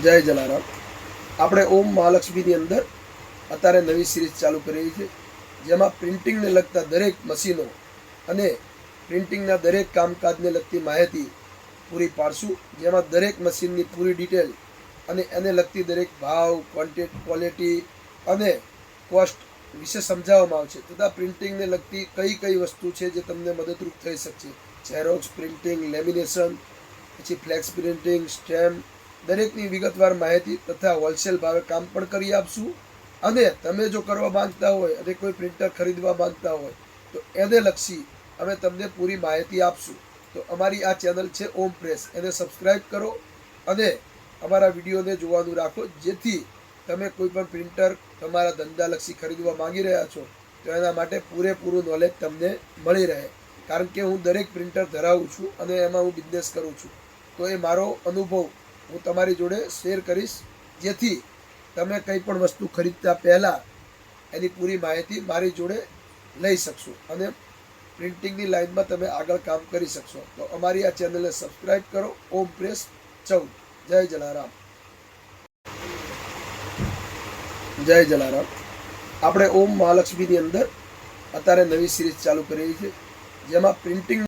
જય જલારામ। આપણે ઓમ મહાલક્ષ્મીની અંદર અત્યારે નવી સિરીઝ ચાલુ કરી છે, જેમાં પ્રિન્ટિંગને લગતા દરેક મશીનો અને પ્રિન્ટિંગના દરેક કામકાજને લગતી માહિતી પૂરી પાડશું, જેમાં દરેક મશીનની પૂરી ડિટેલ અને એને લગતી દરેક ભાવ, ક્વોલિટી અને કોસ્ટ વિશે સમજાવવામાં આવશે તથા પ્રિન્ટિંગને લગતી કઈ કઈ વસ્તુ છે જે તમને મદદરૂપ થઈ શકશે। ઝેરોક્સ પ્રિન્ટિંગ, લેમિનેશન, પછી ફ્લેક્સ પ્રિન્ટિંગ, સ્ટેમ્પ, દરેકની વિગતવાર માહિતી તથા હોલસેલ ભાવે કામ પણ કરી આપશું। અને તમે જો કરવા માંગતા હોય અને કોઈ પ્રિન્ટર ખરીદવા માંગતા હોય તો એને લક્ષી અમે તમને પૂરી માહિતી આપશું। તો અમારી આ ચેનલ છે ઓમ પ્રેસ, એને સબસ્ક્રાઈબ કરો અને અમારા વિડીયોને જોવાનું રાખો, જેથી તમે કોઈ પણ પ્રિન્ટર તમારા ધંધાલક્ષી ખરીદવા માંગી રહ્યા છો તો એના માટે પૂરેપૂરું નોલેજ તમને મળી રહે, કારણ કે હું દરેક પ્રિન્ટર ધરાવું છું અને એમાં હું બિઝનેસ કરું છું। તો એ મારો અનુભવ હું તમારી જોડે શેર કરીશ, જેથી તમે કંઈ પણ વસ્તુ ખરીદતા પહેલાં એની પૂરી માહિતી મારી જોડે લઈ શકશો અને પ્રિન્ટિંગની લાઈનમાં તમે આગળ કામ કરી શકશો। તો અમારી આ ચેનલને સબસ્ક્રાઈબ કરો, ઓમ પ્રેસ 14। જય જલારામ। જય જલારામ। આપણે ઓમ મહાલક્ષ્મીની અંદર અત્યારે નવી સિરીઝ ચાલુ કરી છે, જેમાં પ્રિન્ટિંગ